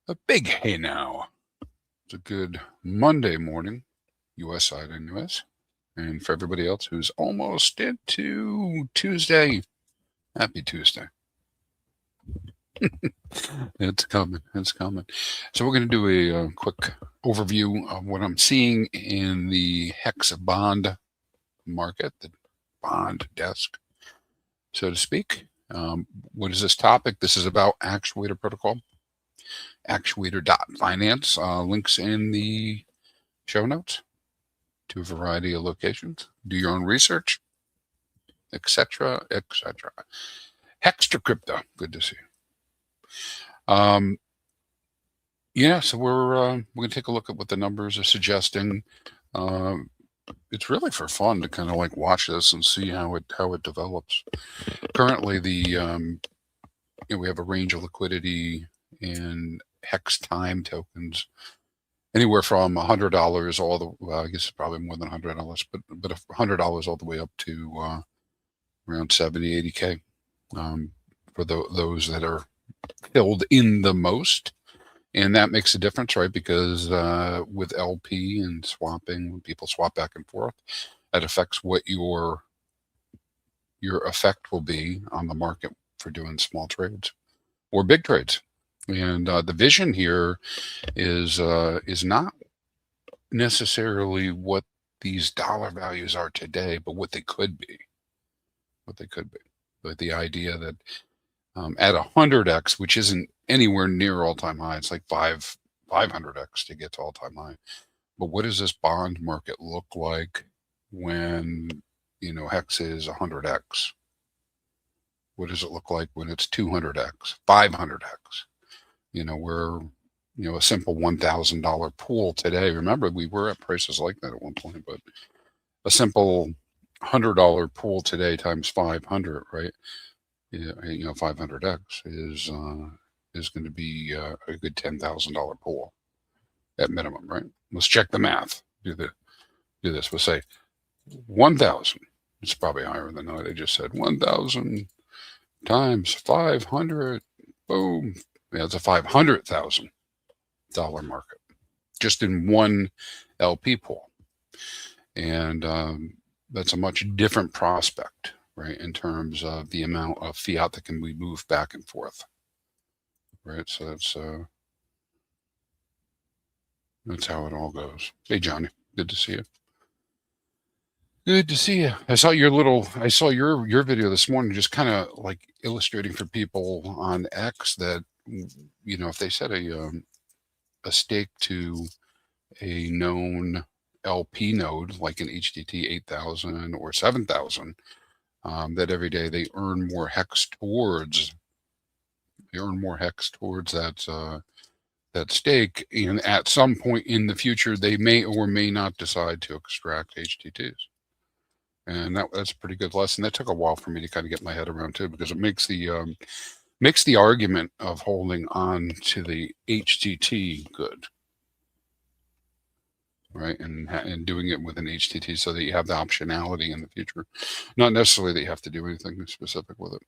A big hey now. It's a good Monday morning, US side anyways. And for everybody else who's almost into Tuesday, happy Tuesday. It's coming. It's coming. So we're going to do a quick overview of what I'm seeing in the HEX Bond market, the bond desk, so to speak. What is this topic? This is about Actuator protocol. Actuator.Finance. Links in the show notes to a variety of locations. Do your own research, etc., etc. Hextra Crypto. Good to see you. Yeah, so we're going to take a look at what the numbers are suggesting. It's really for fun to kind of like watch this and see how it develops. Currently, we have a range of liquidity in HEX Time tokens, anywhere from $100 all the I guess it's probably more than $100, but $100 all the way up to around 70, 80K for those that are filled in the most. And that makes a difference, right? Because with LP and swapping, when people swap back and forth, that affects what your effect will be on the market for doing small trades or big trades. And the vision here is not necessarily what these dollar values are today, but what they could be. But the idea that at 100x, which isn't anywhere near all-time high, it's like 500x to get to all-time high. But what does this bond market look like when HEX is 100x? What does it look like when it's 200x, 500x? We're a simple $1,000 pool today. Remember, we were at prices like that at one point, but a simple $100 pool today times 500, right? 500x is going to be a good $10,000 pool at minimum, right? Let's check the math. Do this. We'll say 1,000. It's probably higher than that. I just said 1,000 times 500. Boom. Yeah, it's a $500,000 market just in one LP pool, and that's a much different prospect, right, in terms of the amount of fiat that can be moved back and forth, right? So that's how it all goes. Hey, Johnny, good to see you. Good to see you. I saw your video this morning, just kind of like illustrating for people on X that if they set a stake to a known LP node like an HTT 8,000 or 7,000, that every day they earn more hex towards that stake, and at some point in the future they may or may not decide to extract HTTs. And that's a pretty good lesson. That took a while for me to kind of get my head around too, because it makes the argument of holding on to the HTT good, right? And doing it with an HTT so that you have the optionality in the future, not necessarily that you have to do anything specific with it.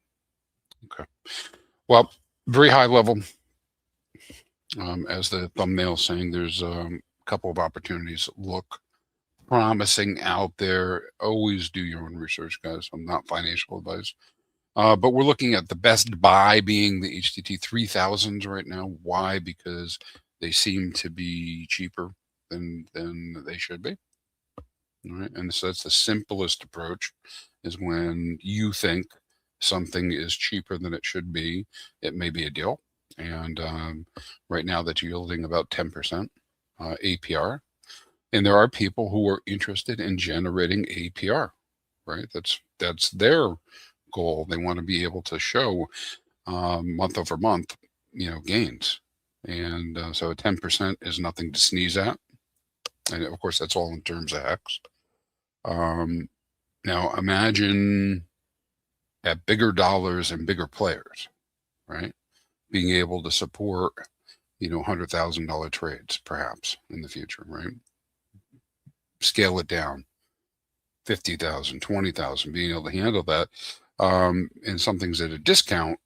Okay. Well, very high level, as the thumbnail saying, there's a couple of opportunities that look promising out there. Always do your own research, guys. I'm not financial advice. But we're looking at the best buy being the HTT 3000s right now. Why? Because they seem to be cheaper than they should be. All right. And so that's the simplest approach, is when you think something is cheaper than it should be, it may be a deal. And right now that's yielding about 10% APR. And there are people who are interested in generating APR, right? That's their goal. They want to be able to show month over month, gains. And so 10% is nothing to sneeze at. And of course, that's all in terms of HEX. Now imagine at bigger dollars and bigger players, right? Being able to support, $100,000 trades perhaps in the future, right? Scale it down, 50,000, 20,000, being able to handle that. And something's at a discount,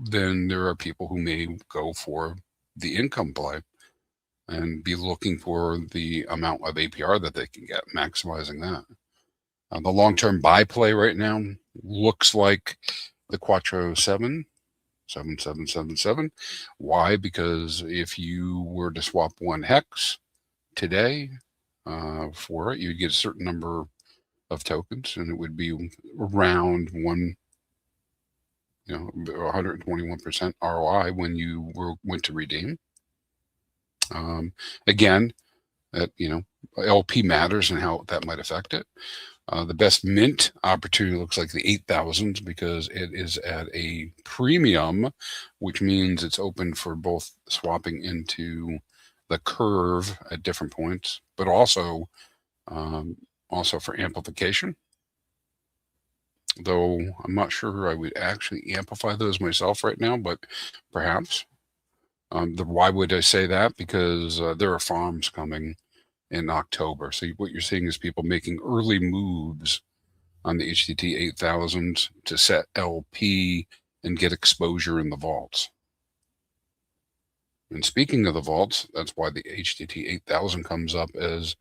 then there are people who may go for the income play and be looking for the amount of APR that they can get, maximizing that. The long-term buy play right now looks like the Quattro 7777. Why? Because if you were to swap one hex today for it, you'd get a certain number of tokens, and it would be around 121% ROI when you went to redeem. Again, that LP matters and how that might affect it. The best mint opportunity looks like the 8,000 because it is at a premium, which means it's open for both swapping into the curve at different points, but also for amplification. Though I'm not sure I would actually amplify those myself right now, but perhaps. Why would I say that? Because there are farms coming in October. So what you're seeing is people making early moves on the HTT 8000 to set LP and get exposure in the vaults. And speaking of the vaults, that's why the HTT 8000 comes up as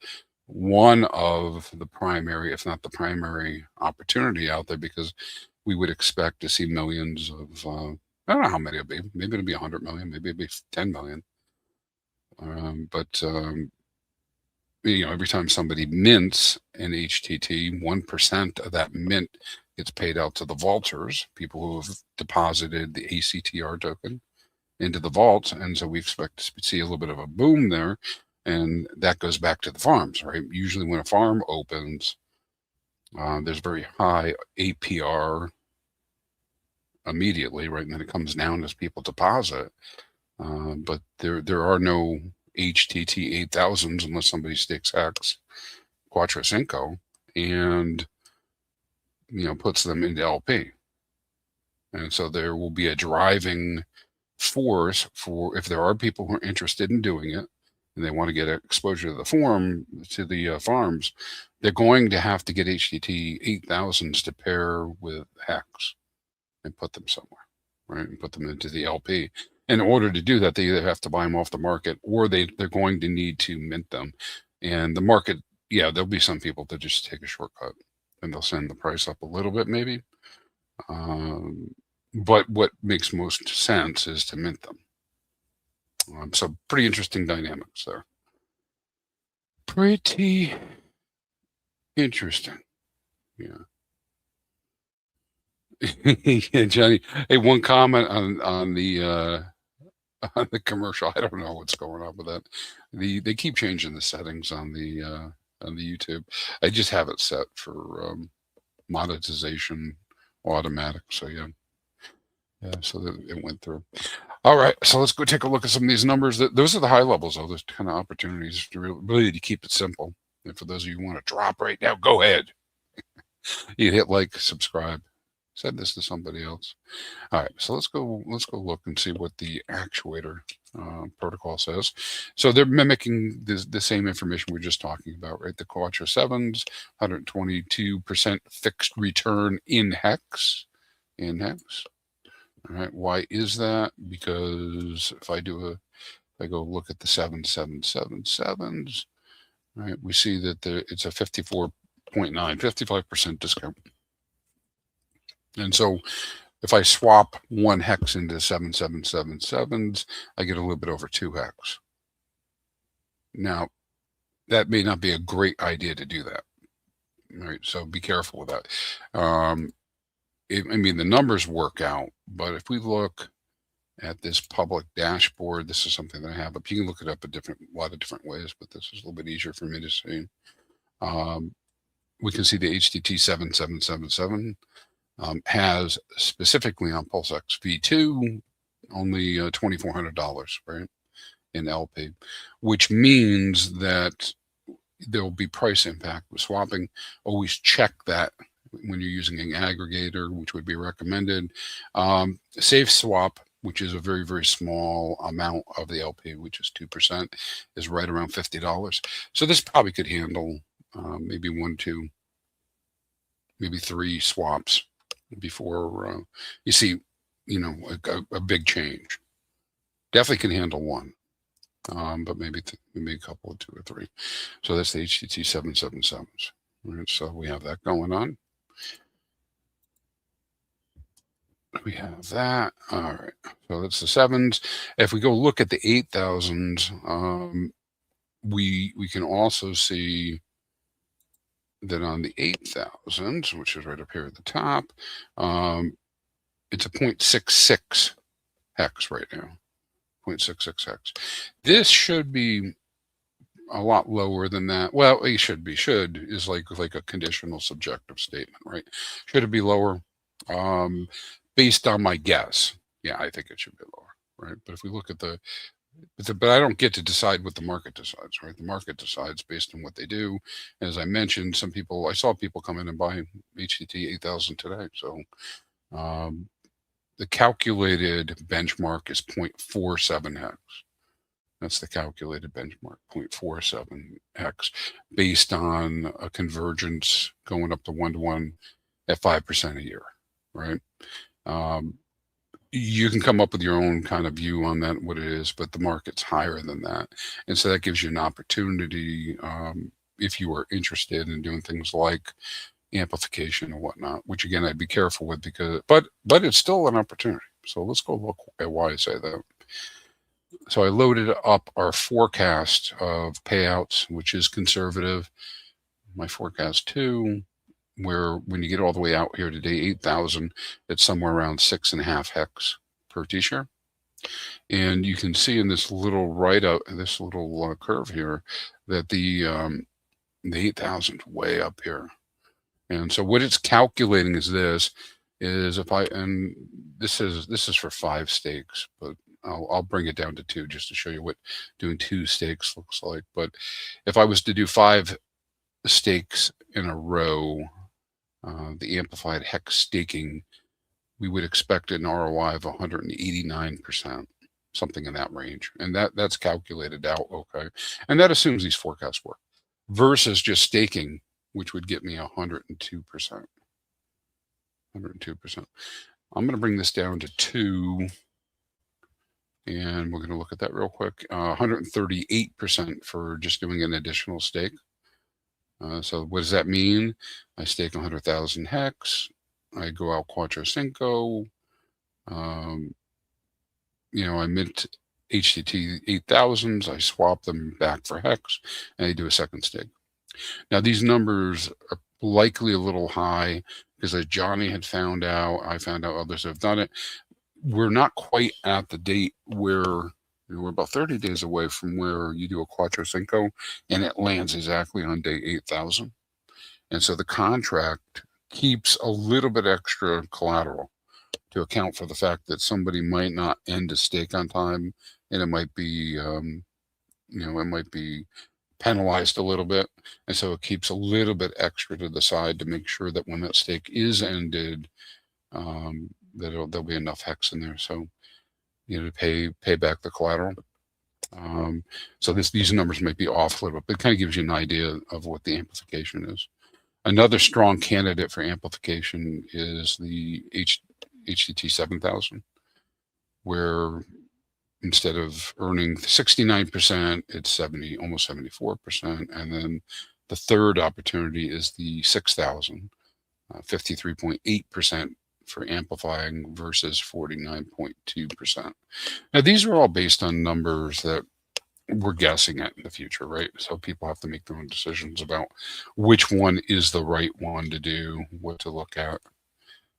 one of the primary, if not the primary opportunity out there, because we would expect to see millions of, I don't know how many it'll be. Maybe it'll be 100 million, maybe it'll be 10 million. Every time somebody mints an HTT, 1% of that mint gets paid out to the vaulters, people who have deposited the ACTR token into the vault. And so we expect to see a little bit of a boom there. And that goes back to the farms, right? Usually when a farm opens, there's very high APR immediately, right? And then it comes down as people deposit. But there are no HTT 8000s unless somebody stakes HEX Quattro Cinco and puts them into LP. And so there will be a driving force for, if there are people who are interested in doing it and they want to get exposure to the farms, they're going to have to get HTT 8000s to pair with HEX and put them somewhere, right? And put them into the LP. In order to do that, they either have to buy them off the market or they're going to need to mint them. And the market, there'll be some people that just take a shortcut and they'll send the price up a little bit maybe. But what makes most sense is to mint them. So pretty interesting dynamics there. Pretty interesting. Yeah. Yeah, Johnny. Hey, one comment on the commercial. I don't know what's going on with that. They keep changing the settings on the YouTube. I just have it set for monetization automatic. So yeah, so that it went through. All right, so let's go take a look at some of these numbers. Those are the high levels, though. Those kind of opportunities to really to keep it simple. And for those of you who want to drop right now, go ahead. You hit like, subscribe. Said this to somebody else. All right, so let's go look and see what the Actuator protocol says. So they're mimicking the same information we're just talking about, right? The Quattro 7s, 122% fixed return in HEX. All right, why is that? Because if I go look at the 7777s, right, we see that it's a 54.9, 55% discount. And so if I swap one HEX into 7777s, I get a little bit over 2 HEX. Now, that may not be a great idea to do that. Right, so be careful with that. The numbers work out, but if we look at this public dashboard, this is something that I have, but you can look it up a lot of different ways, but this is a little bit easier for me to see. We can see the HTT 7777 has specifically on PulseX V2 only $2,400, right, in LP, which means that there will be price impact with swapping. Always check that when you're using an aggregator, which would be recommended. Safe swap, which is a very, very small amount of the LP, which is 2%, is right around $50. So this probably could handle maybe 1, 2, maybe 3 swaps before you see, a big change. Definitely can handle one, but maybe a couple of 2 or 3. So that's the HTT 777s. Right, so we have that going on. We have that. All right. So that's the 7s. If we go look at the 8,000s, we can also see that on the 8,000, which is right up here at the top, it's a 0.66 hex right now. 0.66 hex. This should be a lot lower than that. Well, it should be. Should is like a conditional subjective statement, right? Should it be lower? Based on my guess, yeah, I think it should be lower, right? But if we look at but I don't get to decide what the market decides, right? The market decides based on what they do. As I mentioned, I saw people come in and buy HTT 8,000 today. So the calculated benchmark is 0.47 hex. That's the calculated benchmark, 0.47x, based on a convergence going up to 1-to-1 at 5% a year, right? You can come up with your own kind of view on that, what it is, but the market's higher than that. And so that gives you an opportunity, if you are interested in doing things like amplification and whatnot, which again, I'd be careful with but it's still an opportunity. So let's go look at why I say that. So I loaded up our forecast of payouts, which is conservative. My forecast 2, where when you get all the way out here today, 8,000, it's somewhere around 6.5 hex per T-share. And you can see in this little this little curve here, that the 8,000 way up here. And so what it's calculating is this, and this is for 5 stakes, but I'll bring it down to 2 just to show you what doing 2 stakes looks like. But if I was to do 5 stakes in a row, the amplified hex staking, we would expect an ROI of 189%, something in that range. And that's calculated out, okay? And that assumes these forecasts work, versus just staking, which would get me 102%. 102%. I'm going to bring this down to 2. And we're going to look at that real quick. 138% for just doing an additional stake. So what does that mean? I stake 100,000 hex. I go out 4-5. I mint HTT 8,000s. I swap them back for hex, and I do a second stake. Now these numbers are likely a little high because, as Johnny had found out, I found out others have done it. We're not quite at the date where we're about 30 days away from where you do a 4-5 and it lands exactly on day 8,000. And so the contract keeps a little bit extra collateral to account for the fact that somebody might not end a stake on time, and it might be, it might be penalized a little bit. And so it keeps a little bit extra to the side to make sure that when that stake is ended, that there'll be enough hex in there, so to pay back the collateral. So these numbers might be off a little bit, but it kind of gives you an idea of what the amplification is. Another strong candidate for amplification is the HTT 7,000, where instead of earning 69%, it's almost 74%, and then the third opportunity is the 6,000, 53.8%. for amplifying versus 49.2%. Now, these are all based on numbers that we're guessing at in the future, right? So people have to make their own decisions about which one is the right one to do, what to look at,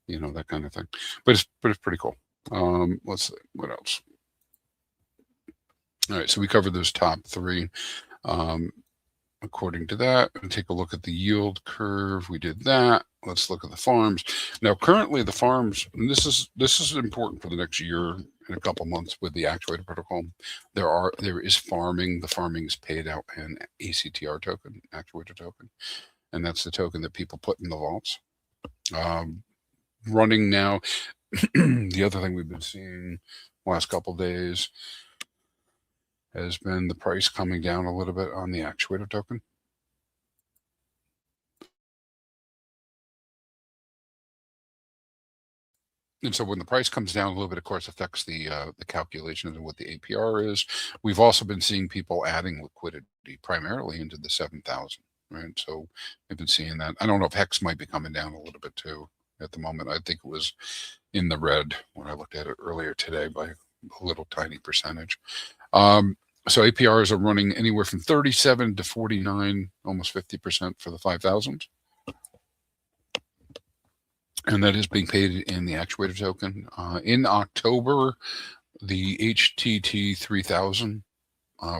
that kind of thing. But it's pretty cool. Let's see, what else? All right, so we covered those top 3. According to that, and take a look at the yield curve. We did that. Let's look at the farms. Now, currently the farms, and this is important for the next year and a couple months with the Actuator protocol. There is farming. The farming is paid out in ACTR token, Actuator token, and that's the token that people put in the vaults. Running now. The other thing we've been seeing last couple days has been the price coming down a little bit on the Actuator token. And so when the price comes down a little bit, of course, affects the calculations of what the APR is. We've also been seeing people adding liquidity primarily into the 7,000, right? So we've been seeing that. I don't know if HEX might be coming down a little bit too at the moment. I think it was in the red when I looked at it earlier today by a little tiny percentage. So APRs are running anywhere from 37 to 49, almost 50% for the 5,000. And that is being paid in the Actuator token. In October, the HTT 3000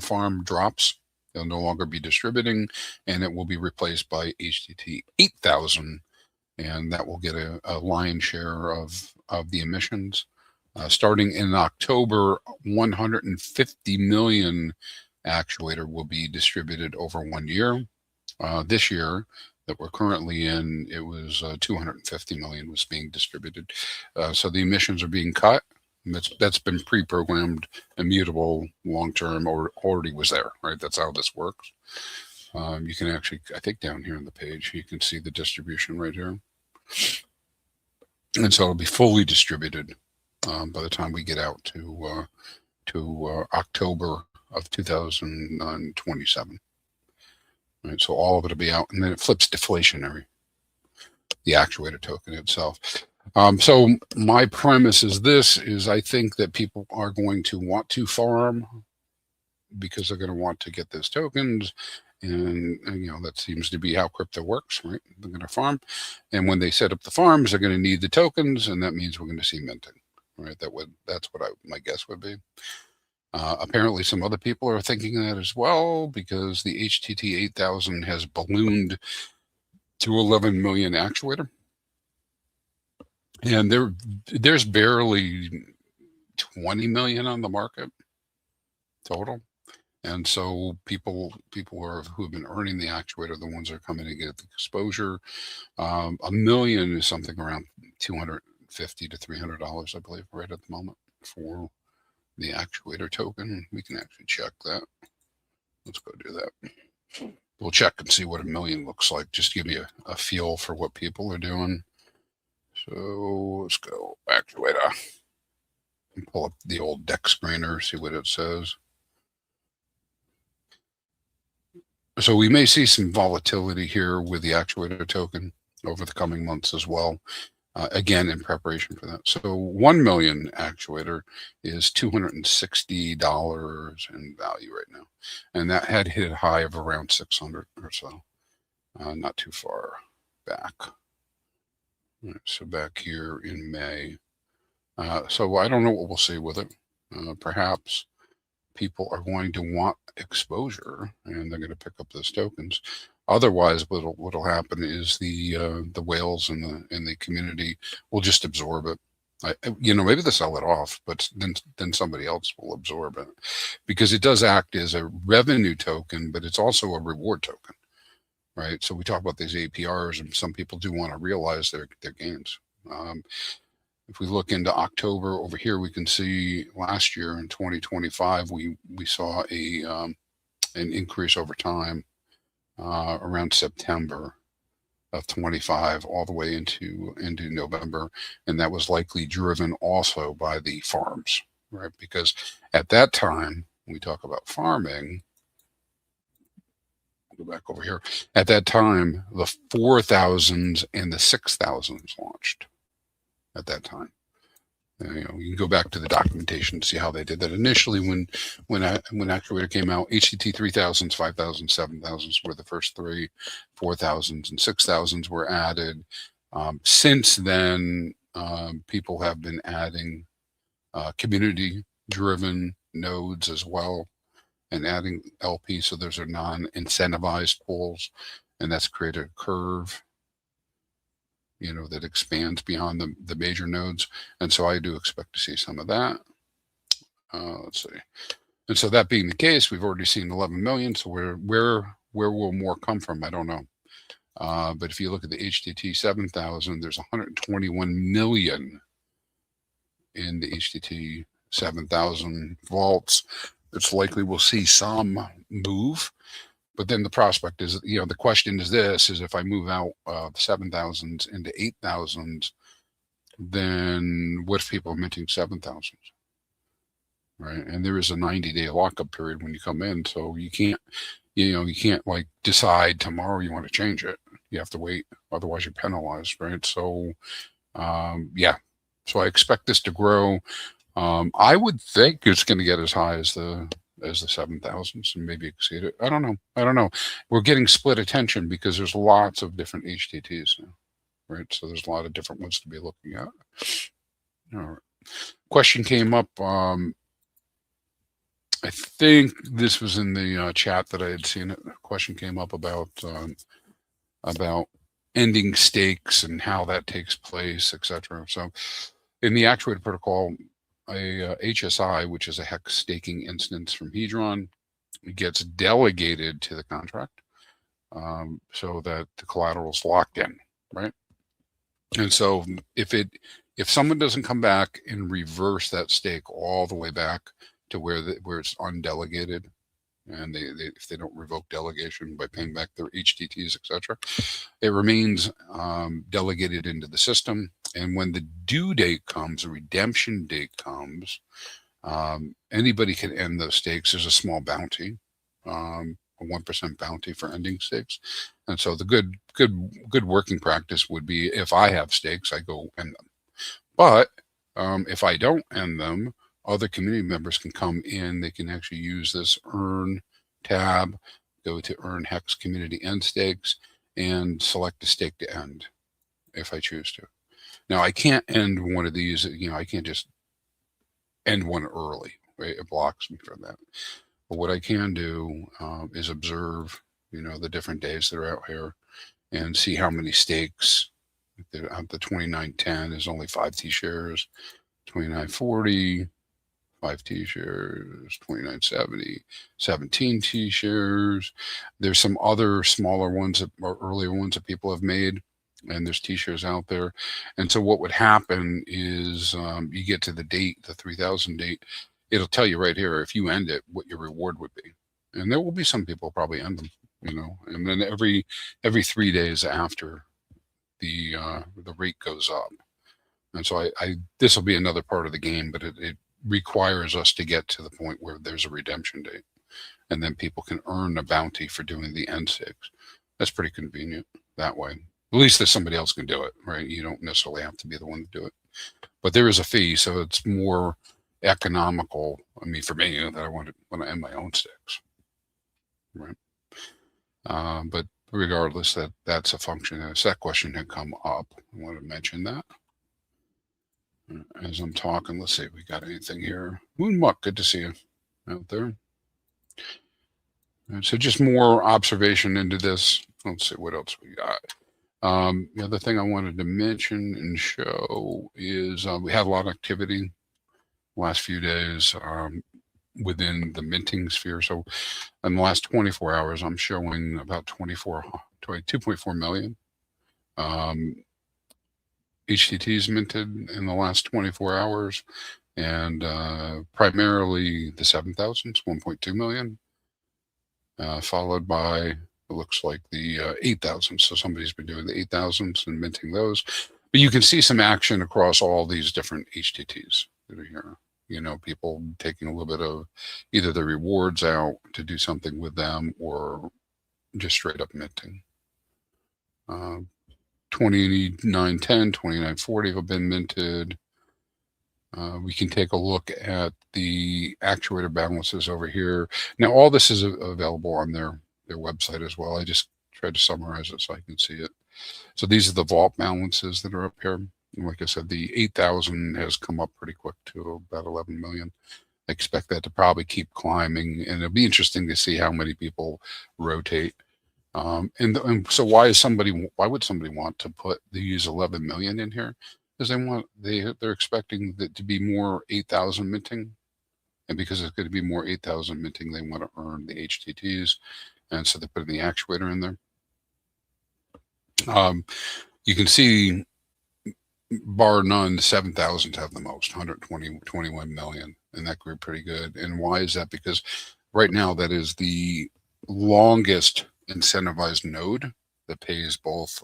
farm drops. They'll no longer be distributing, and it will be replaced by HTT 8000, and that will get a lion's share of the emissions. Starting in October, 150 million Actuator will be distributed over 1 year. This year that we're currently in, it was 250 million was being distributed. So the emissions are being cut. That's been pre-programmed, immutable, long-term, or already was there, right? That's how this works. You can actually, I think down here on the page, you can see the distribution right here. And so it'll be fully distributed by the time we get out to October of 2027. Right, so all of it will be out, and then it flips deflationary, the Actuator token itself. So my premise is this: I think that people are going to want to farm because they're going to want to get those tokens, and that seems to be how crypto works, right? They're going to farm, and when they set up the farms, they're going to need the tokens, and that means we're going to see minting, right? That's what my guess would be. Apparently some other people are thinking that as well, because the HTT 8000 has ballooned to 11 million Actuator. And there's barely 20 million on the market total. And so people who have been earning the Actuator are the ones that are coming to get the exposure. $1 million is something around $250 to $300, I believe, right at the moment for the Actuator token. We can actually check that. Let's go do that. We'll check and see what $1 million looks like, just to give you a feel for what people are doing. So let's go Actuator and pull up the old deck screener, see what it says. So we may see some volatility here with the Actuator token over the coming months as well. Again, in preparation for that. So 1 million Actuator is $260 in value right now. And that had hit a high of around 600 or so, not too far back. Right, so back here in May. So I don't know what we'll see with it. Perhaps people are going to want exposure and they're going to pick up those tokens. Otherwise, what'll happen is the whales in the community will just absorb it. Maybe they'll sell it off, but then somebody else will absorb it, because it does act as a revenue token, but it's also a reward token, right? So we talk about these APRs, and some people do want to realize their gains. If we look into October over here, we can see last year in 2025 we saw an increase over time. Around September of 25 all the way into November, and that was likely driven also by the farms, right? Because at that time, when we talk about farming, go back over here, at that time the 4,000s and the 6,000s launched at that time. You can go back to the documentation to see how they did that. Initially, when Actuator came out, HTT 3000s, 5000s, 7000s were the first three. 4000s and 6000s were added. Since then, people have been adding community-driven nodes as well, and adding LP. So those are non-incentivized pools, and that's created a curve, that expands beyond the major nodes. And so I do expect to see some of that. Let's see. And so that being the case, we've already seen 11 million. So where will more come from? I don't know. But if you look at the HTT 7000, there's 121 million in the HTT 7000 vaults. It's likely we'll see some move. But then the prospect is, the question is this, is if I move out the 7,000s into 8,000s, then what if people are minting 7,000? Right, and there is a 90-day lockup period when you come in, so you can't, you can't like decide tomorrow you want to change it. You have to wait, otherwise you're penalized, right? So, yeah. So I expect this to grow. I would think it's going to get as high as the 7,000s and maybe exceed it. I don't know. I don't know. We're getting split attention because there's lots of different HTTs now, right? So there's a lot of different ones to be looking at. All right. Question came up. I think this was in the chat that I had seen it. A question came up about ending stakes and how that takes place, etc. So in the Actuator protocol, a HSI, which is a HEX staking instance from Hedron, gets delegated to the contract so that the collateral is locked in, right? And so if someone doesn't come back and reverse that stake all the way back to where it's undelegated, and if they don't revoke delegation by paying back their HTTs, etc., it remains delegated into the system. And when the due date comes, the redemption date comes, anybody can end those stakes. There's a small bounty, a 1% bounty for ending stakes. And so the good working practice would be, if I have stakes, I go end them. But if I don't end them, other community members can come in. They can actually use this earn tab, go to earn HEX community end stakes, and select a stake to end if I choose to. Now I can't end one of these, I can't just end one early, right? It blocks me from that. But what I can do is observe, the different days that are out here and see how many stakes. The 2910 is only 5 T shares, 2940, 5 T shares, 2970, 17 T shares. There's some other smaller ones or earlier ones that people have made, and there's T shares out there. And so what would happen is you get to the date, the 3000 date, it'll tell you right here, if you end it, what your reward would be. And there will be some people probably end them, and then every 3 days after, the rate goes up. And so this will be another part of the game, but it requires us to get to the point where there's a redemption date, and then people can earn a bounty for doing the end stakes. That's pretty convenient that way. At least there's somebody else can do it, right? You don't necessarily have to be the one to do it, but there is a fee, so it's more economical. I mean, for me, that I want to end my own stakes, right? But regardless, that's a function. So that question had come up. I want to mention that as I'm talking. Let's see if we got anything here. Moon Muck, good to see you out there. And so just more observation into this. Let's see what else we got. The other thing I wanted to mention and show is we had a lot of activity last few days within the minting sphere. So in the last 24 hours, I'm showing about 2.4 million HTTs minted in the last 24 hours, and primarily the 7,000s, 1.2 million, followed by, it looks like, the 8,000s. So somebody's been doing the 8,000s and minting those. But you can see some action across all these different HTTs that are here. People taking a little bit of either the rewards out to do something with them, or just straight up minting. 2910, 2940 have been minted. We can take a look at the actuator balances over here. Now, all this is available on their website as well. I just tried to summarize it so I can see it. So these are the vault balances that are up here. And like I said, the 8,000 has come up pretty quick to about 11 million. I expect that to probably keep climbing, and it'll be interesting to see how many people rotate. And so why would somebody want to put these 11 million in here? Because they're expecting that to be more 8,000 minting, and because it's going to be more 8,000 minting, they want to earn the HTTs, and so they're putting the actuator in there. You can see, bar none, the 7,000 have the most, 21 million, and that grew pretty good. And why is that? Because right now that is the longest incentivized node that pays both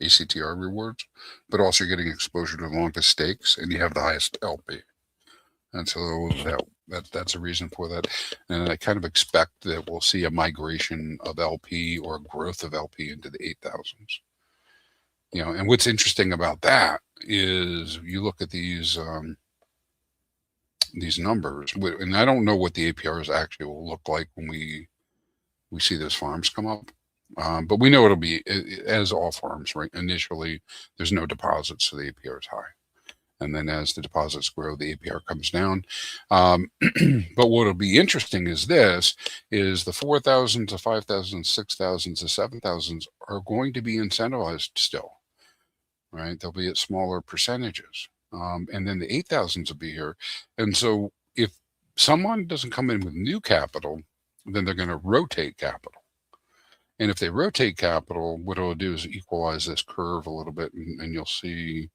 ACTR rewards, but also you're getting exposure to the longest stakes, and you have the highest LP. And so that's a reason for that. And I kind of expect that we'll see a migration of LP or growth of LP into the 8,000s. And what's interesting about that is you look at these numbers, and I don't know what the APRs actually will look like when we see those farms come up. But we know it'll be, as all farms, right? Initially, there's no deposits, so the APR is high. And then as the deposits grow, the APR comes down. But what'll be interesting is the 4,000 to 5,000, 6,000 to 7,000s are going to be incentivized still, right? They'll be at smaller percentages. And then the 8,000s will be here. And so if someone doesn't come in with new capital, then they're going to rotate capital. And if they rotate capital, what it'll do is equalize this curve a little bit, and you'll see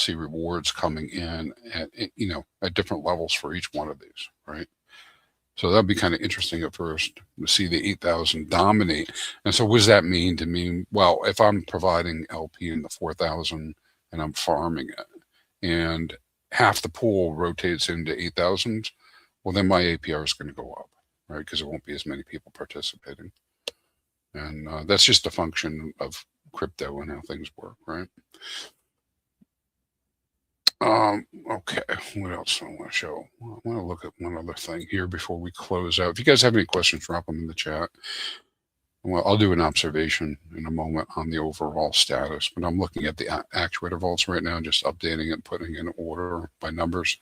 rewards coming in at different levels for each one of these, right? So that'd be kind of interesting at first to see the 8,000 dominate. And so what does that mean to me? Well, if I'm providing LP in the 4,000 and I'm farming it, and half the pool rotates into 8,000, well, then my APR is going to go up, right? Because there won't be as many people participating. And that's just a function of crypto and how things work, right? Okay, what else I want to show? I want to look at one other thing here before we close out. If you guys have any questions, drop them in the chat. Well, I'll do an observation in a moment on the overall status, but I'm looking at the Actuator Vaults right now, just updating it, putting in order by numbers.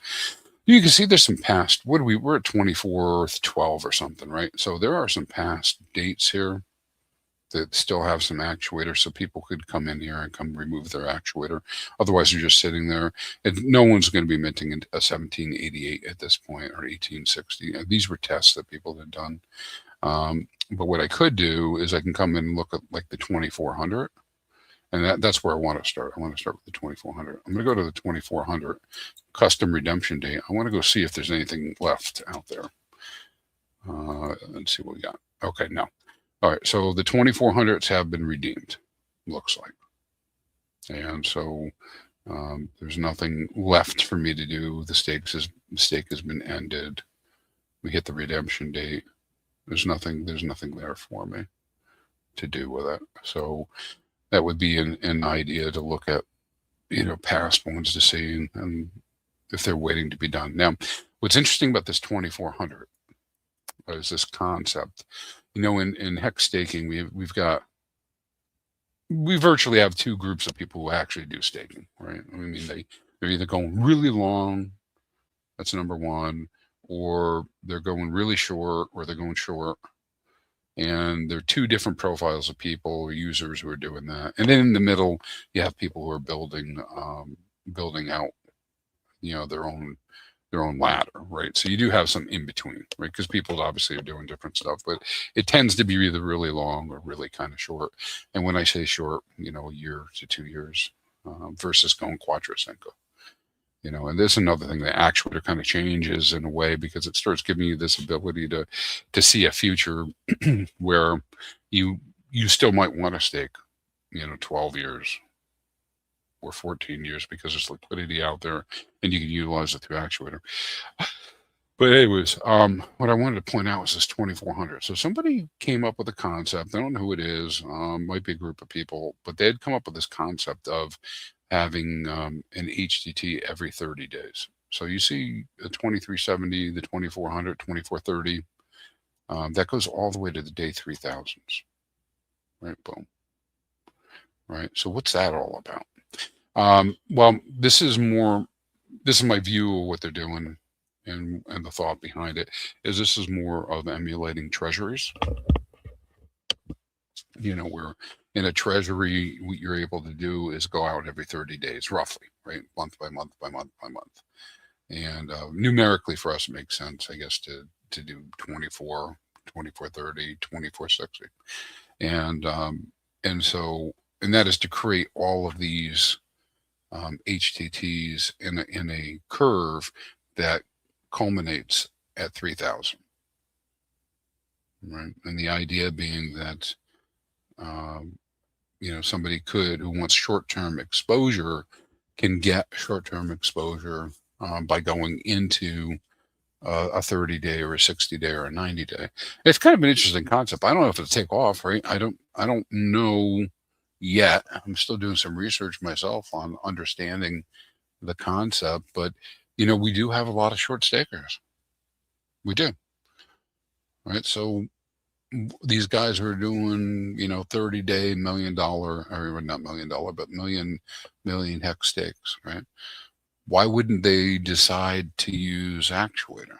You can see there's some past, we're at 24/12 or something, right? So there are some past dates here that still have some actuators, so people could come in here and come remove their actuator. Otherwise, they're just sitting there. And no one's going to be minting a 1788 at this point, or 1860. These were tests that people had done. But what I could do is I can come in and look at like the 2400, and that's where I want to start. I want to start with the 2400. I'm going to go to the 2400 custom redemption date. I want to go see if there's anything left out there. Let's see what we got. Okay, no. All right, so the 2400s have been redeemed, looks like. And so there's nothing left for me to do. The stake has been ended. We hit the redemption date. There's nothing there for me to do with it. So that would be an idea to look at, past ones to see and if they're waiting to be done. Now, what's interesting about this 2400 is this concept. In HEX staking, we virtually have two groups of people who actually do staking, right? I mean, they're either going really long, that's number one, or they're going really short, or they're going short. And there are two different profiles of people or users who are doing that. And then in the middle, you have people who are building out, their own ladder, right? So you do have some in between, right? Because people obviously are doing different stuff, but it tends to be either really long or really kind of short. And when I say short, a year to 2 years versus going Quattro Cinco. And this is another thing that Actuator kind of changes in a way, because it starts giving you this ability to see a future where you still might want to stake, 12 years or 14 years because there's liquidity out there and you can utilize it through Actuator. But anyways, what I wanted to point out was this 2400. So somebody came up with a concept. I don't know who it is. Might be a group of people, but they had come up with this concept of having an HTT every 30 days. So you see the 2370, the 2400, 2430. That goes all the way to the day 3000s. Right, boom. Right. So what's that all about? Well, this is my view of what they're doing, and the thought behind it is this is more of emulating treasuries. Where in a treasury, what you're able to do is go out every 30 days, roughly, right? Month by month by month by month. And numerically for us, it makes sense, I guess, to do 24, 2430, 2460. And that is to create all of these HTTs in a curve that culminates at 3000, right? And the idea being that somebody who wants short-term exposure can get short-term exposure by going into a 30-day or a 60-day or a 90-day. It's kind of an interesting concept. I don't know if it'll take off, right? I don't know yet. I'm still doing some research myself on understanding the concept, but we do have a lot of short stakers. We do, right? So these guys are doing 30-day $1 million, or not $1 million, but million hex stakes, right? Why wouldn't they decide to use Actuator?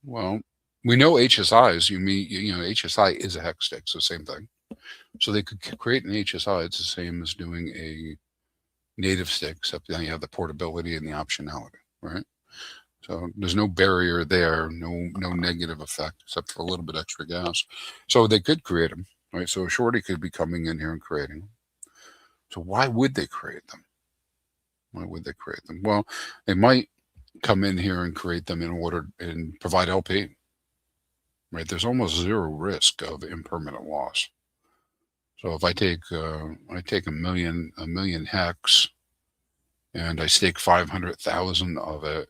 Well, we know HSIs. HSI is a hex stake, so same thing. So they could create an HSI. It's the same as doing a native stake, except now you have the portability and the optionality, right? So there's no barrier there, no negative effect, except for a little bit extra gas. So they could create them, right? So a shorty could be coming in here and creating them. So why would they create them? Why would they create them? Well, they might come in here and create them in order and provide LP, right? There's almost zero risk of impermanent loss. So if I take a million hex and I stake 500,000 of it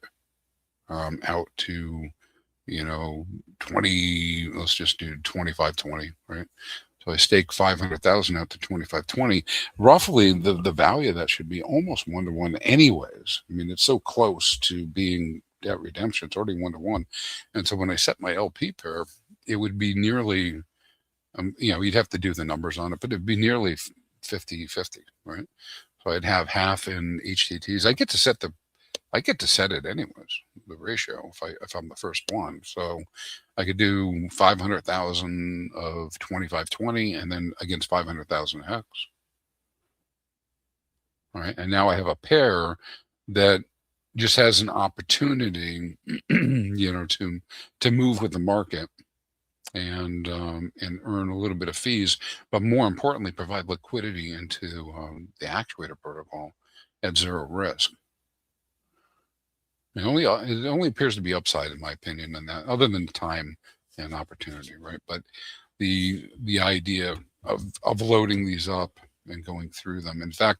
out to 20, let's just do 2520, right? So I stake 500,000 out to 2520. Roughly the value of that should be almost 1-to-1 anyways. I mean, it's so close to being debt redemption. It's already 1-to-1. And so when I set my LP pair, it would be nearly, you'd have to do the numbers on it, but it'd be nearly 50-50, right? So I'd have half in HTTs. I get to set it anyways, the ratio, if I'm the first one. So I could do 500,000 of 2520 and then against 500,000 hex. All right. And now I have a pair that just has an opportunity, to move with the market and earn a little bit of fees, but more importantly, provide liquidity into the Actuator protocol at zero risk. It only appears to be upside, in my opinion, in that, other than time and opportunity, right? But the idea of loading these up and going through them. In fact,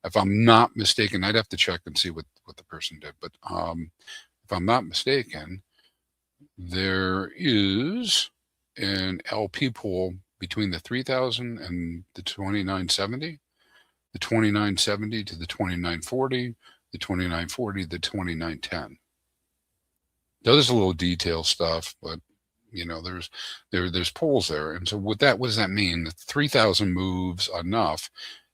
if I'm not mistaken, I'd have to check and see what the person did. But if I'm not mistaken, there is an LP pool between the 3,000 and the 2970, the 2970 to the 2940. The 2940, the 2910. Now, there's a little detail stuff, but there's polls there. And so what does that mean? The 3,000 moves enough,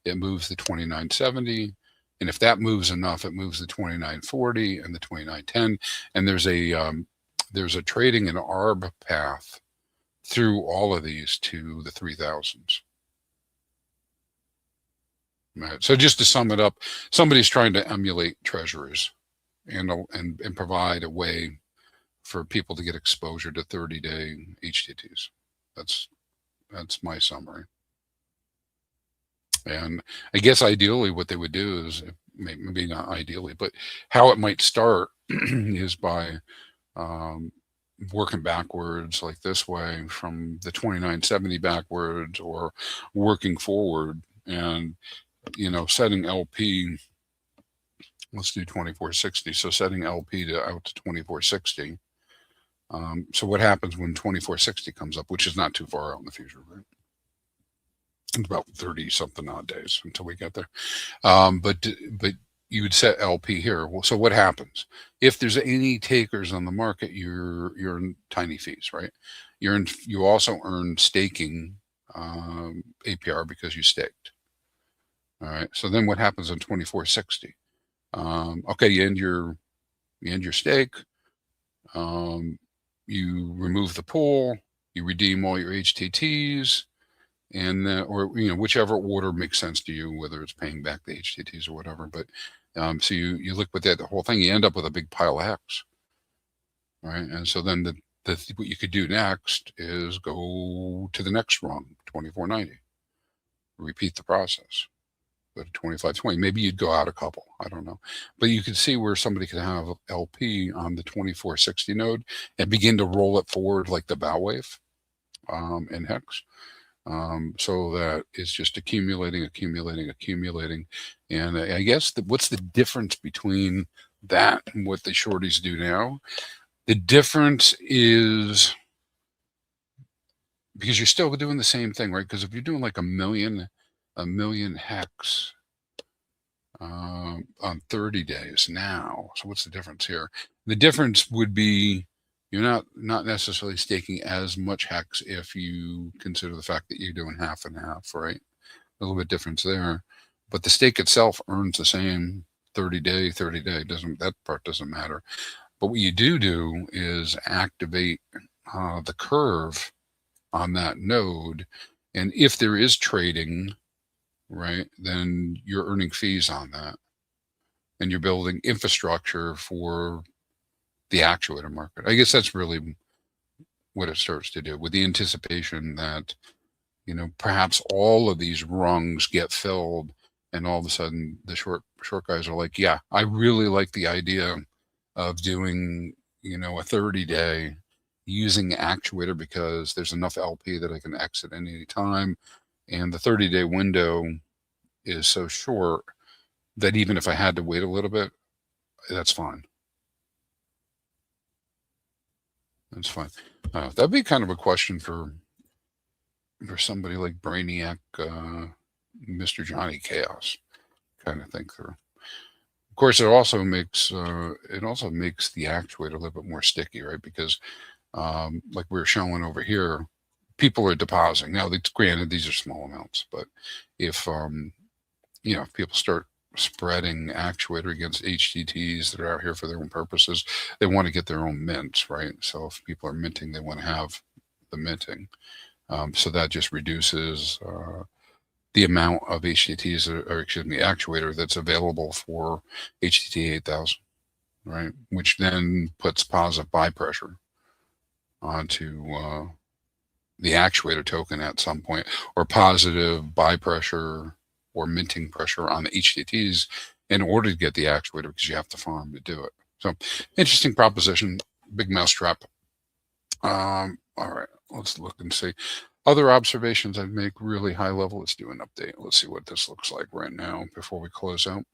it moves the 2970. And if that moves enough, it moves the 2940 and the 2910. And there's a trading and ARB path through all of these to the 3,000s. Right. So just to sum it up, somebody's trying to emulate treasuries and provide a way for people to get exposure to 30-day HTTs. That's my summary. And I guess ideally what they would do is, maybe not ideally, but how it might start is by working backwards like this way from the 2970 backwards, or working forward and setting LP, let's do 2460. So setting LP out to 2460. So what happens when 2460 comes up, which is not too far out in the future, right? It's about 30 something odd days until we get there. But you would set LP here. Well, so what happens if there's any takers on the market? You're in tiny fees, right? You also earn staking APR because you staked. All right. So then what happens on 2460? Okay, you end your stake. You remove the pool. You redeem all your HTTs, and or whichever order makes sense to you, whether it's paying back the HTTs or whatever. But so you liquidate the whole thing. You end up with a big pile of hex. All right. And so then what you could do next is go to the next rung, 2490. Repeat the process. Go to 2520. Maybe you'd go out a couple. I don't know. But you could see where somebody could have LP on the 2460 node and begin to roll it forward like the bow wave in HEX. So that it's just accumulating. And I guess what's the difference between that and what the shorties do now? The difference is because you're still doing the same thing, right? Because if you're doing like a million hex on 30 days now, so what's the difference here? The difference would be you're not necessarily staking as much hex if you consider the fact that you're doing half and half, right? A little bit difference there, but the stake itself earns the same 30 day. That part doesn't matter. But what you do is activate the curve on that node, and if there is trading, right, then you're earning fees on that, and you're building infrastructure for the actuator market. I guess that's really what it starts to do, with the anticipation that, you know, perhaps all of these rungs get filled, and all of a sudden the short guys are like, yeah, I really like the idea of doing, you know, a 30-day using Actuator because there's enough LP that I can exit any time, and the 30-day window is so short that even if I had to wait a little bit, that's fine. That's fine. That'd be kind of a question for somebody like Brainiac, Mr. Johnny Chaos, kind of think through. Of course, it also makes the actuator a little bit more sticky, right? Because like we were showing over here, people are depositing. Now, granted, these are small amounts, but if you know, if people start spreading actuator against HTTs that are out here for their own purposes, they want to get their own mints, right? So if people are minting, they want to have the minting. So that just reduces the amount of HTTs, or excuse me, actuator that's available for HTT 8000, right? Which then puts positive buy pressure onto the actuator token at some point, or positive buy pressure or minting pressure on the HTTs in order to get the actuator, because you have to farm to do it. So interesting proposition, big mousetrap. All right, let's look and see. Other observations I'd make really high level. Let's do an update. Let's see what this looks like right now before we close out.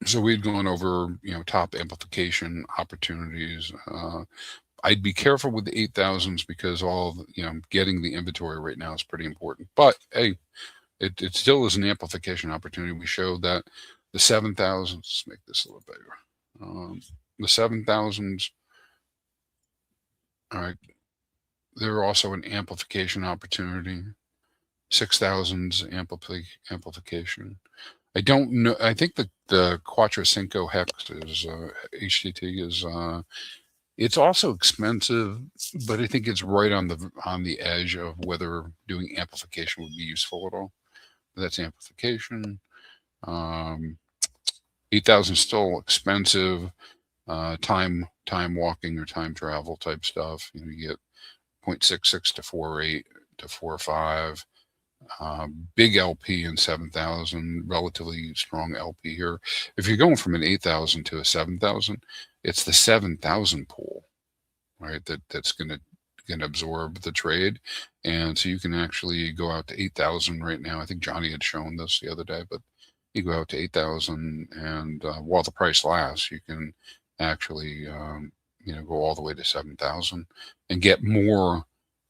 So we'd gone over, you know, top amplification opportunities. I'd be careful with the 8000s because you know, getting the inventory right now is pretty important. But hey, it still is an amplification opportunity. We showed that the 7000s. Let's make this a little bigger. The 7000s. All right, they're also an amplification opportunity. 6000s amplification. I don't know. I think the Quattro Cinco hex is HTT is it's also expensive, but I think it's right on the edge of whether doing amplification would be useful at all. But that's amplification. 8000 still expensive. Time walking or time travel type stuff. You know, you get 0.66 to 4.8 to 4.5. Big LP in 7000, relatively strong LP here. If you're going from an 8000 to a 7000, it's the 7000 pool, right? That's going to absorb the trade, and so you can actually go out to 8000 right now. I think Johnny had shown this the other day, but you go out to 8000, and while the price lasts, you can actually you know, go all the way to 7000 and get more.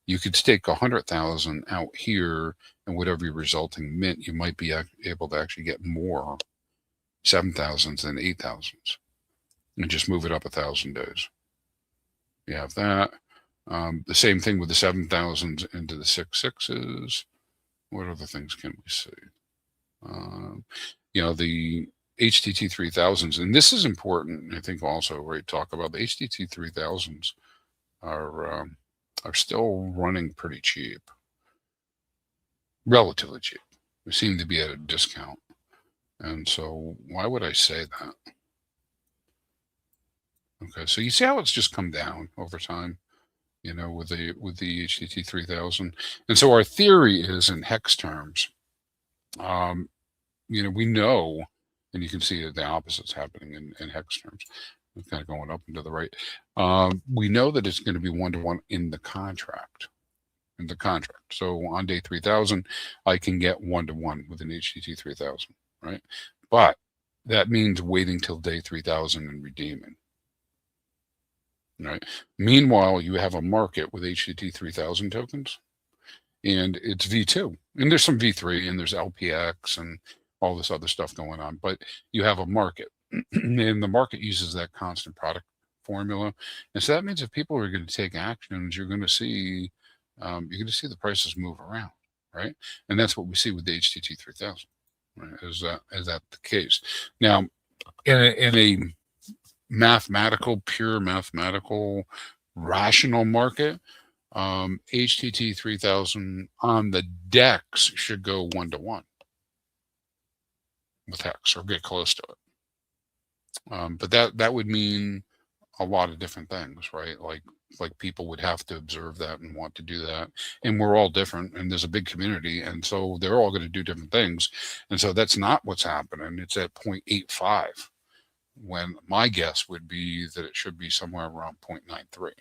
You could stake 100,000 out here, and whatever your resulting mint, you might be able to actually get more 7000s than 8000s, and just move it up 1,000 days. You have that. The same thing with the 7000s into the 6.6s. What other things can we see? You know, the HTT 3000s, and this is important, I think, also, right? Talk about the HTT 3000s are still running pretty cheap, relatively cheap. We seem to be at a discount. And so why would I say that? Okay, so you see how it's just come down over time, you know, with the HTT 3000. And so our theory is, in hex terms, you know, we know, and you can see the opposites happening in hex terms. It's kind of going up and to the right. We know that it's going to be 1-to-1 in the contract. So on day 3000, I can get 1-to-1 with an HTT 3000, right? But that means waiting till day 3000 and redeeming, right? Meanwhile, you have a market with HTT 3000 tokens, and it's V2, and there's some V3, and there's LPX and all this other stuff going on, but you have a market, and the market uses that constant product formula. And so that means if people are going to take actions, you're going to see the prices move around, right? And that's what we see with the HTT 3000, right? Is that the case? Now, in a pure mathematical, rational market, HTT 3000 on the DEX should go 1-to-1 with HEX or get close to it. But that would mean a lot of different things, right? Like people would have to observe that and want to do that. And we're all different, and there's a big community, and so they're all going to do different things. And so that's not what's happening. It's at 0.85, when my guess would be that it should be somewhere around 0.93.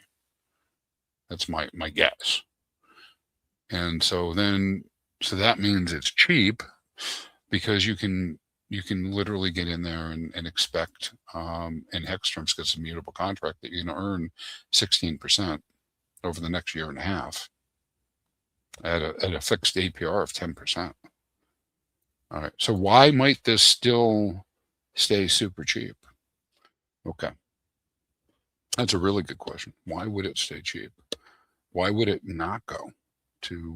That's my guess. And so that means it's cheap, because you can literally get in there and expect, in HEX terms, because it's a mutable contract, that you're going to earn 16% over the next year and a half at a fixed APR of 10%. All right. So why might this still stay super cheap? Okay. That's a really good question. Why would it stay cheap? Why would it not go to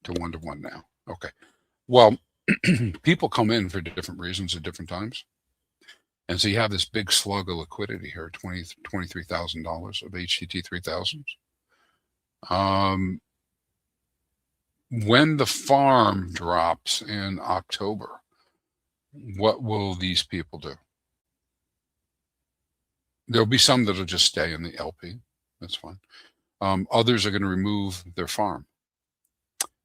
1-to-1 now? Okay. Well, people come in for different reasons at different times. And so you have this big slug of liquidity here, $23,000 of HTT 3000s. When the farm drops in October, what will these people do? There'll be some that'll just stay in the LP. That's fine. Others are going to remove their farm.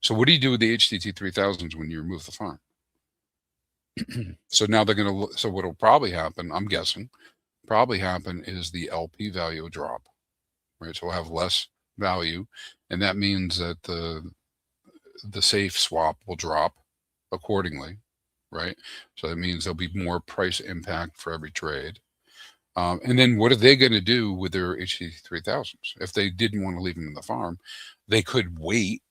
So what do you do with the HTT 3000s when you remove the farm? So now they're going to, so what will probably happen, I'm guessing, is the LP value will drop, right? So we'll have less value, and that means that the safe swap will drop accordingly, right? So that means there'll be more price impact for every trade. And then what are they going to do with their HTT 3000s? If they didn't want to leave them in the farm, they could wait.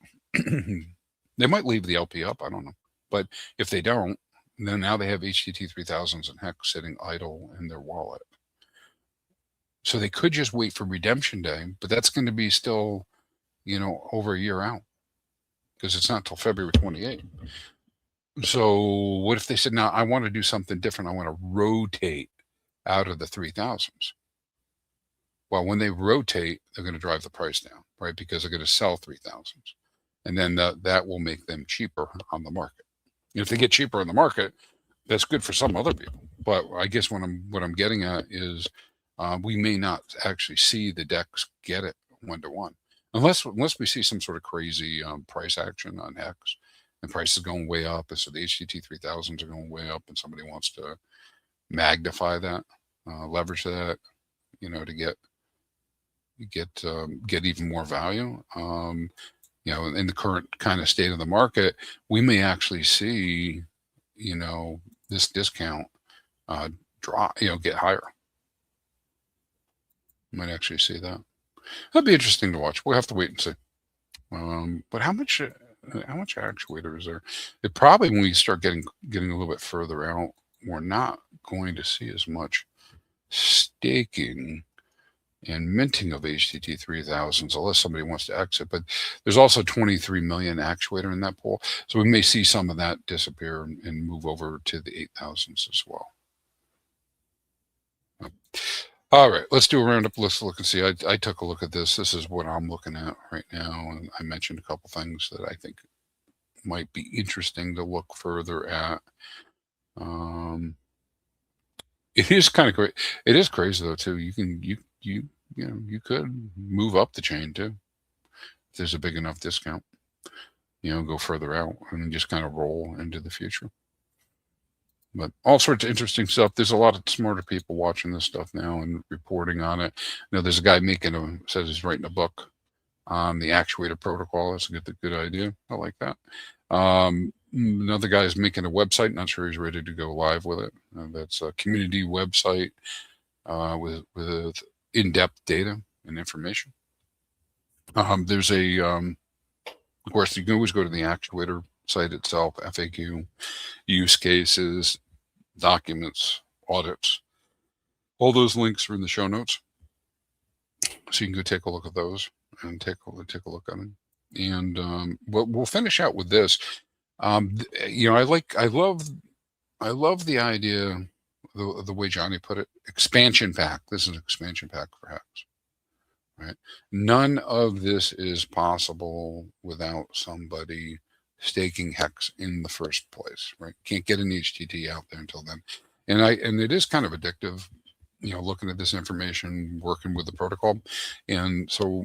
They might leave the LP up, I don't know. But if they don't, then now they have HTT 3000s and HEX sitting idle in their wallet. So they could just wait for redemption day, but that's going to be still, over a year out, because it's not till February 28th. So what if they said, now I want to do something different. I want to rotate out of the 3000s. Well, when they rotate, they're going to drive the price down, right? Because they're going to sell 3000s. And then that will make them cheaper on the market. If they get cheaper on the market, that's good for some other people. But I guess what I'm getting at is we may not actually see the DEX get it 1-to-1 unless we see some sort of crazy price action on HEX and prices going way up, and so the HTT 3000s are going way up, and somebody wants to magnify that, leverage that, to get even more value. In the current kind of state of the market, we may actually see, this discount drop, get higher. Might actually see that. That'd be interesting to watch. We'll have to wait and see. But how much actuator is there? It probably, when we start getting a little bit further out, we're not going to see as much staking and minting of HTT 3000s unless somebody wants to exit. But there's also 23 million actuator in that pool, so we may see some of that disappear and move over to the 8000s as well. All right, let's do a roundup. Let's look and see. I took a look at this. This is what I'm looking at right now, and I mentioned a couple things that I think might be interesting to look further at. It is kind of great. It is crazy though too. You could move up the chain too if there's a big enough discount. Go further out and just kind of roll into the future. But all sorts of interesting stuff. There's a lot of smarter people watching this stuff now and reporting on it. There's a guy says he's writing a book on the actuator protocol. That's a good idea. I like that. Another guy is making a website. Not sure he's ready to go live with it. That's a community website with in-depth data and information. There's of course, you can always go to the actuator site itself, FAQ, use cases, documents, audits. All those links are in the show notes, so you can go take a look at those and take a look at them. And we'll finish out with this. I love the idea, the way Johnny put it, expansion pack. This is an expansion pack for HEX, right? None of this is possible without somebody staking HEX in the first place, right? Can't get an HTT out there until then. And it is kind of addictive, looking at this information, working with the protocol. And so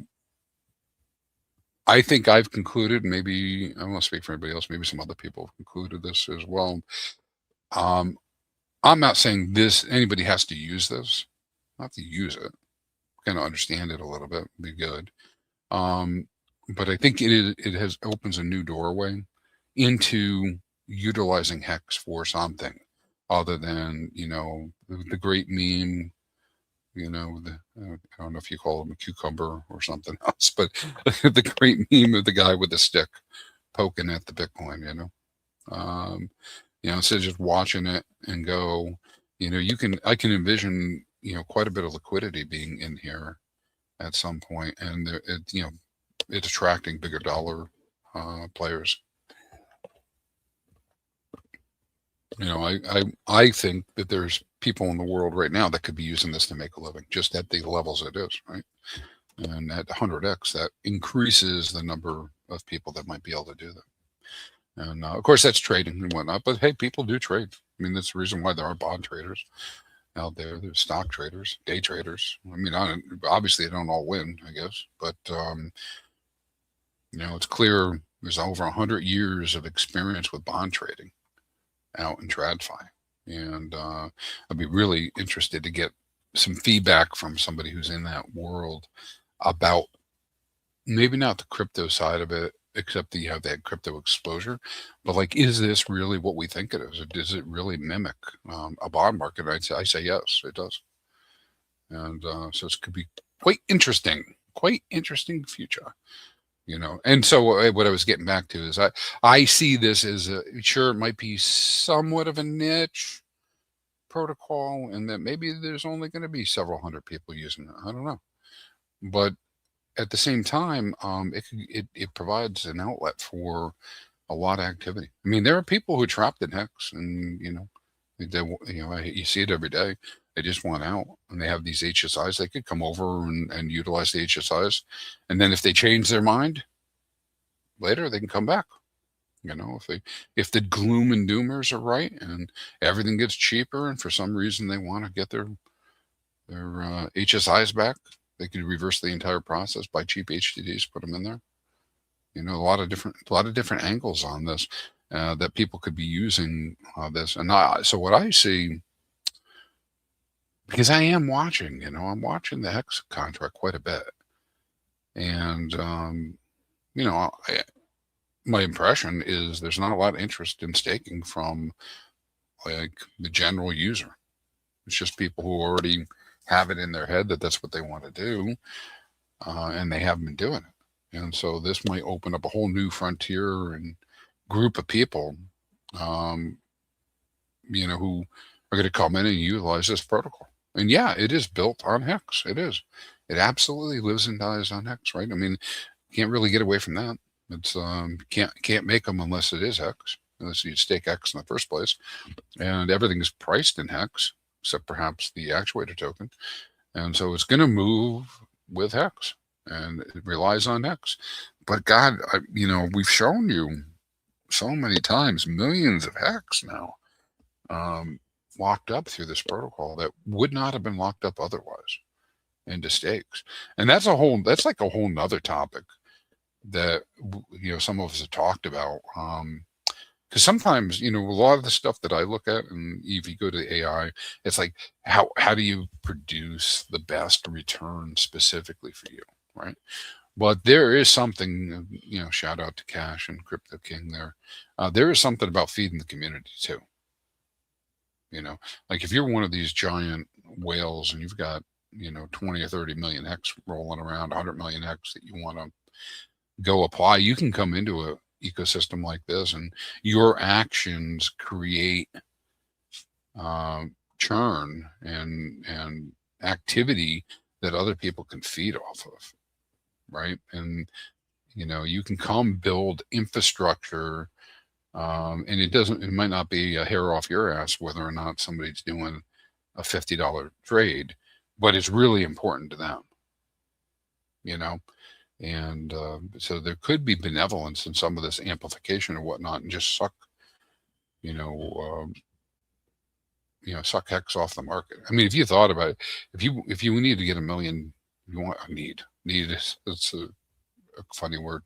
I think I've concluded, maybe I won't speak for anybody else, maybe some other people have concluded this as well. I'm not saying anybody has to use this, not to use it, kind of understand it a little bit, be good. But I think it opens a new doorway into utilizing HEX for something other than, the great meme, I don't know if you call him a cucumber or something else, but the great meme of the guy with the stick poking at the Bitcoin, instead of just watching it and go, I can envision, quite a bit of liquidity being in here at some point, and it's attracting bigger dollar players. I think that there's people in the world right now that could be using this to make a living, just at the levels it is, right? And at 100x, that increases the number of people that might be able to do that. And of course, that's trading and whatnot. But hey, people do trade. I mean, that's the reason why there are bond traders out there. There's stock traders, day traders. I mean, obviously, they don't all win, I guess. But, it's clear there's over 100 years of experience with bond trading out in TradFi. And I'd be really interested to get some feedback from somebody who's in that world about maybe not the crypto side of it, except that you have that crypto exposure, but like, is this really what we think it is? Or does it really mimic a bond market? I say yes, it does. And so it could be quite interesting future. And so what I was getting back to is I see this as sure, it might be somewhat of a niche protocol, and that maybe there's only going to be several hundred people using it. I don't know, but at the same time, it provides an outlet for a lot of activity. I mean, there are people who are trapped in HEX, and you see it every day. They just want out, and they have these HSIs. They could come over and utilize the HSIs, and then if they change their mind later, they can come back. If the gloom and doomers are right, and everything gets cheaper, and for some reason they want to get their HSIs back, they could reverse the entire process, buy cheap HTTs, put them in there. A lot of different angles on this that people could be using this. And so what I see, because I am watching, I'm watching the HEX contract quite a bit, and my impression is there's not a lot of interest in staking from like the general user. It's just people who already have it in their head that that's what they want to do, and they haven't been doing it. And so this might open up a whole new frontier and group of people, who are going to come in and utilize this protocol. And yeah, it is built on HEX. It is. It absolutely lives and dies on HEX, right? I mean, can't really get away from that. It's can't make them unless it is HEX, unless you stake HEX in the first place. And everything is priced in HEX, except perhaps the actuator token. And so it's going to move with HEX, and it relies on HEX. But God, we've shown you so many times millions of HEX now locked up through this protocol that would not have been locked up otherwise into stakes. And that's like a whole nother topic that some of us have talked about. Because sometimes, a lot of the stuff that I look at, and if you go to the AI, it's like, how do you produce the best return specifically for you, right? But there is something, shout out to Cash and Crypto King there. There is something about feeding the community too. Like if you're one of these giant whales and you've got, 20 or 30 million HEX rolling around, 100 million HEX that you want to go apply, you can come into a ecosystem like this, and your actions create churn and activity that other people can feed off of, right? And you can come build infrastructure, and it might not be a hair off your ass whether or not somebody's doing a $50 trade, but it's really important to them, and so there could be benevolence in some of this amplification or whatnot, and just suck suck HEX off the market. I mean, if you thought about it, if you need to get $1 million, you want need is it's a funny word.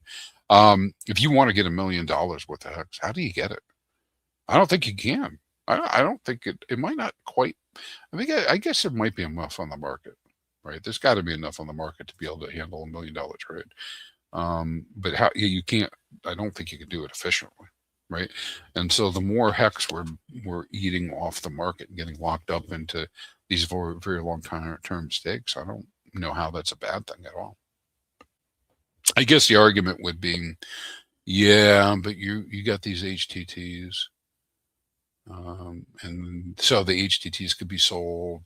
If you want to get $1 million worth of HEX, how do you get it? I don't think you can. I don't think it might not quite. I guess there might be enough on the market, right? There's got to be enough on the market to be able to handle $1 million trade. But how you can't, I don't think you can do it efficiently, right? And so the more HEX we're eating off the market and getting locked up into these very, very long term stakes, I don't know how that's a bad thing at all. I guess the argument would be, yeah, but you got these HTTs, and so the HTTs could be sold,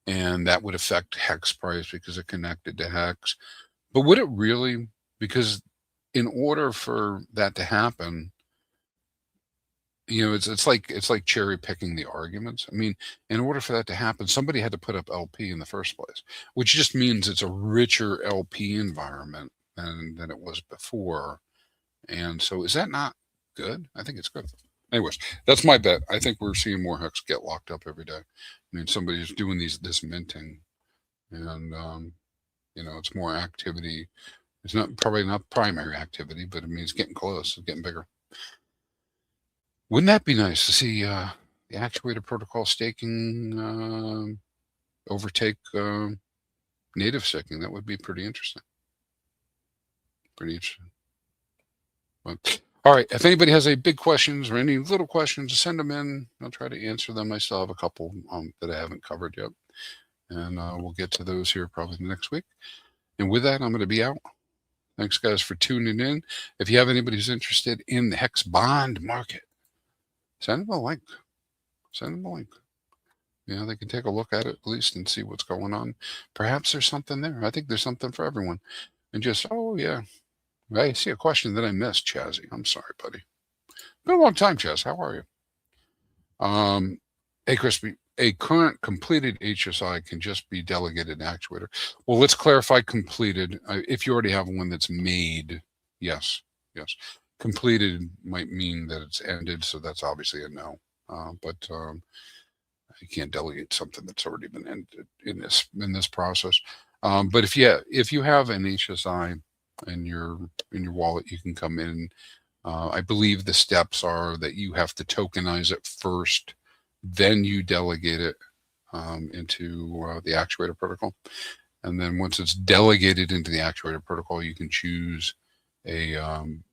and that would affect HEX price because they're connected to HEX. But would it really? Because in order for that to happen, it's like cherry picking the arguments. I mean, in order for that to happen, somebody had to put up LP in the first place, which just means it's a richer LP environment than it was before. And so is that not good? I think it's good. Anyways, that's my bet. I think we're seeing more HEX get locked up every day. I mean, somebody's doing this minting, and it's more activity. It's probably not primary activity, but I mean, it's getting close. It's getting bigger. Wouldn't that be nice to see the Actuator protocol staking overtake native staking? That would be pretty interesting. But, all right. If anybody has any big questions or any little questions, send them in. I'll try to answer them. I still have a couple that I haven't covered yet. And we'll get to those here probably next week. And with that, I'm going to be out. Thanks, guys, for tuning in. If you have anybody who's interested in the HEX bond market, send them a link. They can take a look at it at least and see what's going on. Perhaps there's something there. I think there's something for everyone. And just, oh, yeah. I see a question that I missed, Chazzy. I'm sorry, buddy. Been a long time, Chaz. How are you? Hey, Crispy. A current completed HSI can just be delegated in Actuator. Well, let's clarify completed. If you already have one that's made, yes. Completed might mean that it's ended, so that's obviously a no. But you can't delegate something that's already been ended in this process. But if you have an HSI in your wallet, you can come in. I believe the steps are that you have to tokenize it first, then you delegate it into the Actuator protocol, and then once it's delegated into the Actuator protocol, you can choose a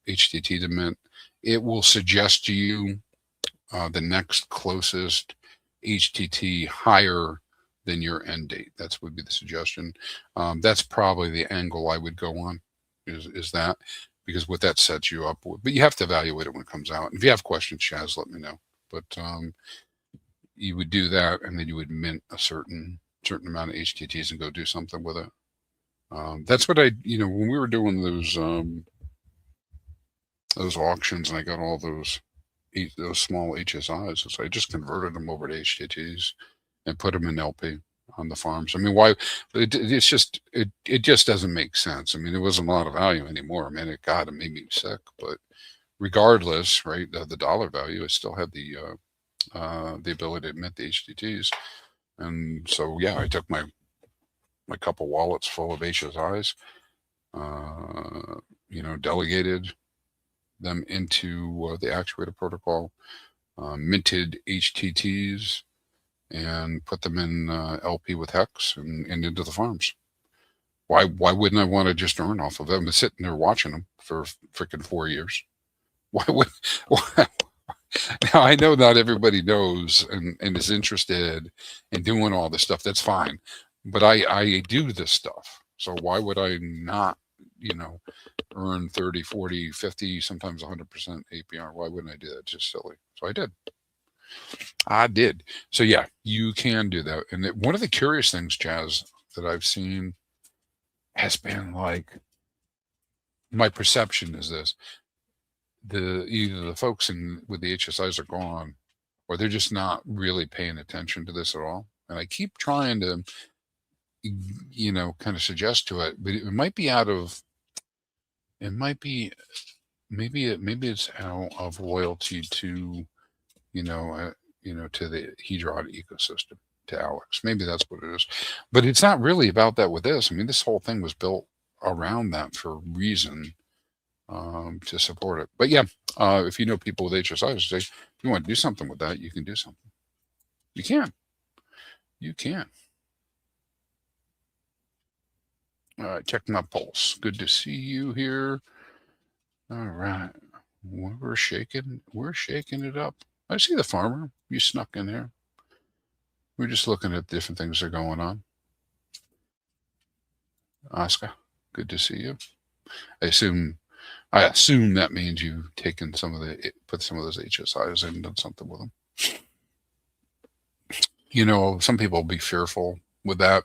HTT to mint. It will suggest to you the next closest HTT higher than your end date. That would be the suggestion. That's probably the angle I would go on, is that, because what that sets you up with. But you have to evaluate it when it comes out. If you have questions, Chaz, let me know. But you would do that, and then you would mint a certain amount of HTTs and go do something with it. That's what when we were doing those auctions, and I got all those small HSIs, so I just converted them over to HTTs and put them in LP on the farms. I mean, why? It just doesn't make sense. I mean, there wasn't a lot of value anymore. I mean, it made me sick. But regardless, right, the dollar value, I still had the ability to mint the HTTs. And so, yeah, I took my couple wallets full of HSIs, delegated, them into the Actuator protocol, minted HTTs, and put them in LP with HEX and into the farms. Why wouldn't I want to just earn off of them? I've been sitting there watching them for freaking 4 years. Why would? Why? Now, I know not everybody knows and is interested in doing all this stuff. That's fine. But I do this stuff. So why would I not, earn 30, 40, 50, sometimes 100% APR? Why wouldn't I do that? It's just silly. So I did. So yeah, you can do that. And one of the curious things, Chaz, that I've seen has been like, my perception is this: either the folks with the HSIs are gone, or they're just not really paying attention to this at all. And I keep trying to, kind of suggest to it, but it might be maybe it's out of loyalty to, to the Hedron ecosystem, to Alex. Maybe that's what it is. But it's not really about that with this. I mean, this whole thing was built around that for a reason, to support it. But yeah, if you know people with HSIs, say, if you want to do something with that, you can do something. You can. All right, check my pulse. Good to see you here. All right. We're shaking it up. I see the farmer. You snuck in there. We're just looking at different things that are going on. Oscar, good to see you. I assume that means you've taken put some of those HSIs in and done something with them. Some people will be fearful with that.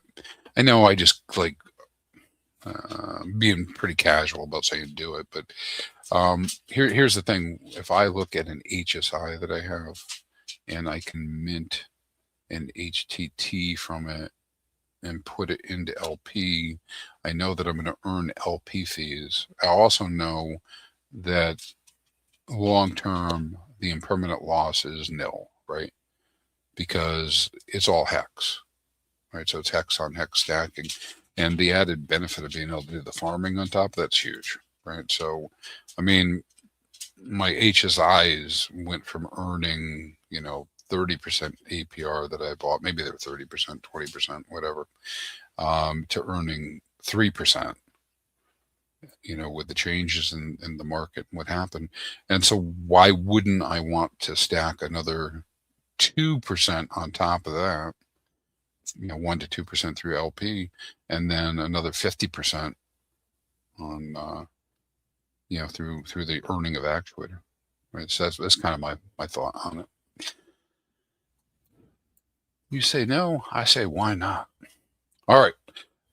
I know I just like being pretty casual about saying do it, but here's the thing. If I look at an HSI that I have and I can mint an HTT from it and put it into LP, I know that I'm going to earn LP fees. I also know that long-term, the impermanent loss is nil, right? Because it's all HEX, right? So it's HEX on HEX stacking. And the added benefit of being able to do the farming on top, that's huge, right? So, I mean, my HSIs went from earning, 30% APR that I bought, maybe they were 30%, 20%, whatever, to earning 3%, with the changes in the market and what happened. And so why wouldn't I want to stack another 2% on top of that, 1 to 2% through LP, and then another 50% on, through the earning of Actuator, right? So that's kind of my thought on it. You say no, I say why not? All right,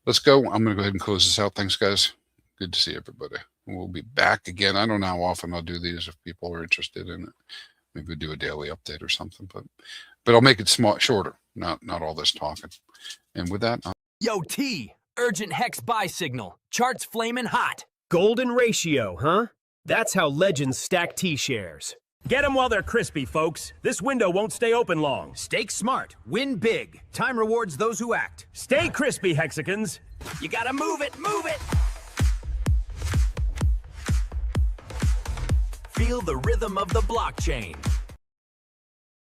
let's go. I'm going to go ahead and close this out. Thanks, guys. Good to see everybody. We'll be back again. I don't know how often I'll do these if people are interested in it. Maybe we'll do a daily update or something, but I'll make it shorter, not all this talking. And with that, Yo, T, urgent HEX buy signal. Charts flaming hot. Golden ratio, huh? That's how legends stack T-shares. Get them while they're crispy, folks. This window won't stay open long. Stake smart. Win big. Time rewards those who act. Stay crispy, Hexicans. You gotta move it, move it. Feel the rhythm of the blockchain.